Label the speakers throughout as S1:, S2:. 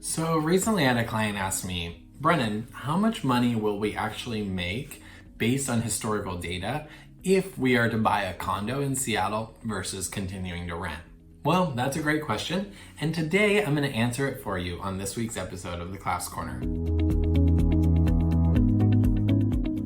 S1: So recently I had a client ask me, Brennan, how much money will we actually make based on historical data if we are to buy a condo in Seattle versus continuing to rent? Well, that's a great question, and today I'm going to answer it for you on this week's episode of the Clouse Corner.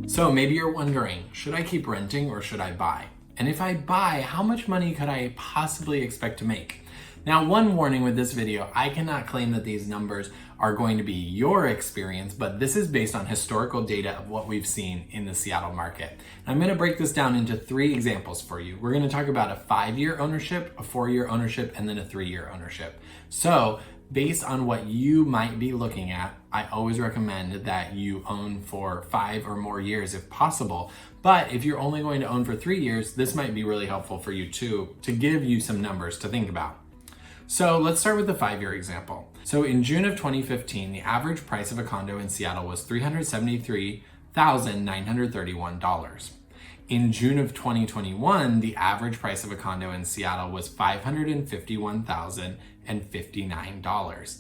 S1: So maybe you're wondering, should I keep renting or should I buy? And if I buy, how much money could I possibly expect to make? Now, one warning with this video, I cannot claim that these numbers are going to be your experience, but this is based on historical data of what we've seen in the Seattle market. And I'm going to break this down into 3 examples for you. We're going to talk about a 5-year ownership, a 4-year ownership, and then a 3-year ownership. So based on what you might be looking at, I always recommend that you own for 5 or more years if possible. But if you're only going to own for 3 years, this might be really helpful for you too, to give you some numbers to think about. So let's start with the 5-year example. So in June of 2015, the average price of a condo in Seattle was $373,931. In June of 2021, the average price of a condo in Seattle was $551,059.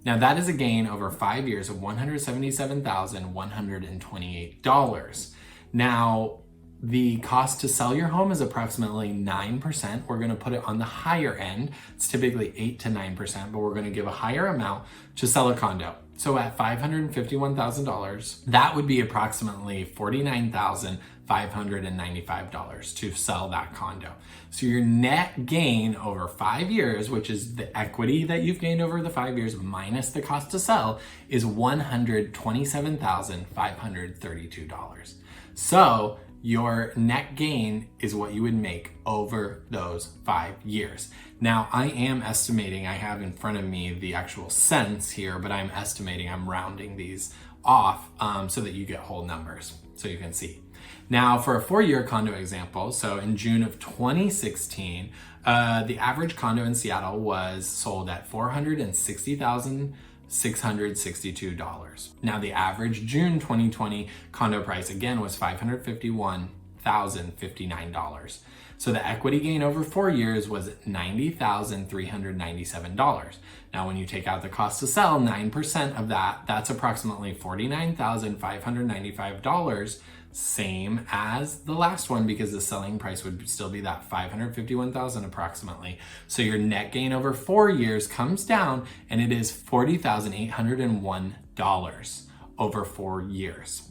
S1: Now that is a gain over 5 years of $177,128. Now, the cost to sell your home is approximately 9%. We're going to put it on the higher end. It's typically 8 to 9%, but we're going to give a higher amount to sell a condo. So at $551,000, that would be approximately $49,595 to sell that condo. So your net gain over 5 years, which is the equity that you've gained over the 5 years minus the cost to sell, is $127,532. So your net gain is what you would make over those 5 years. Now, I am estimating, I have in front of me the actual cents here, but I'm estimating, I'm rounding these off so that you get whole numbers, so you can see. Now, for a 4-year condo example, so in June of 2016, the average condo in Seattle was sold at $460,662. Now the average June 2020 condo price again was $551,059. So the equity gain over 4 years was $90,397. Now when you take out the cost to sell, 9% of that, that's approximately $49,595, same as the last one because the selling price would still be that $551,000 approximately. So your net gain over 4 years comes down and it is $40,801 over 4 years.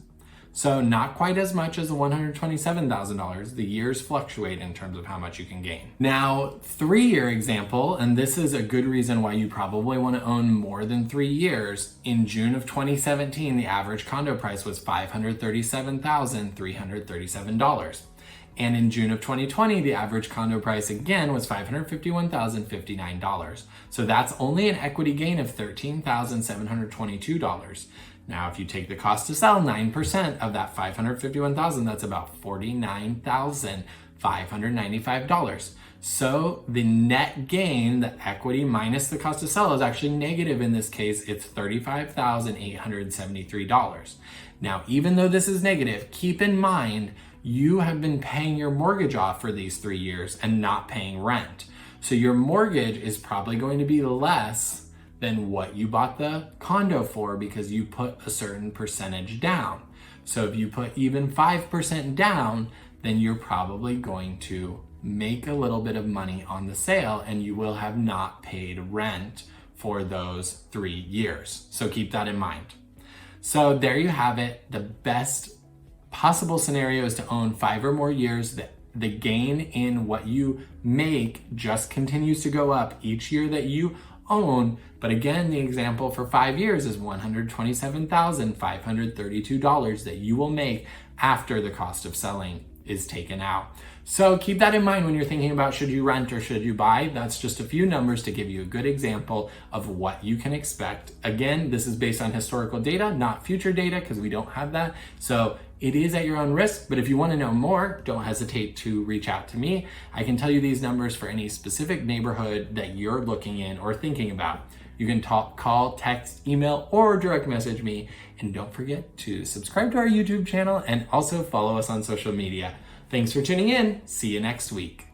S1: So not quite as much as the $127,000. The years fluctuate in terms of how much you can gain. Now, 3-year example, and this is a good reason why you probably want to own more than 3 years. In June of 2017, the average condo price was $537,337. And in June of 2020, the average condo price again was $551,059. So that's only an equity gain of $13,722. Now, if you take the cost to sell, 9% of that $551,000, that's about $49,595. So the net gain, the equity minus the cost to sell, is actually negative in this case. It's $35,873. Now, even though this is negative, keep in mind, you have been paying your mortgage off for these 3 years and not paying rent. So your mortgage is probably going to be less than what you bought the condo for because you put a certain percentage down. So if you put even 5% down, then you're probably going to make a little bit of money on the sale and you will have not paid rent for those 3 years. So keep that in mind. So there you have it. The best possible scenario is to own 5 or more years. The gain in what you make just continues to go up each year that you own. But again, the example for 5 years is $127,532 that you will make after the cost of selling is taken out. So keep that in mind when you're thinking about should you rent or should you buy. That's just a few numbers to give you a good example of what you can expect. Again, this is based on historical data, not future data, because we don't have that. So it is at your own risk, but if you want to know more, don't hesitate to reach out to me. I can tell you these numbers for any specific neighborhood that you're looking in or thinking about. You can talk, call, text, email, or direct message me. And don't forget to subscribe to our YouTube channel and also follow us on social media. Thanks for tuning in. See you next week.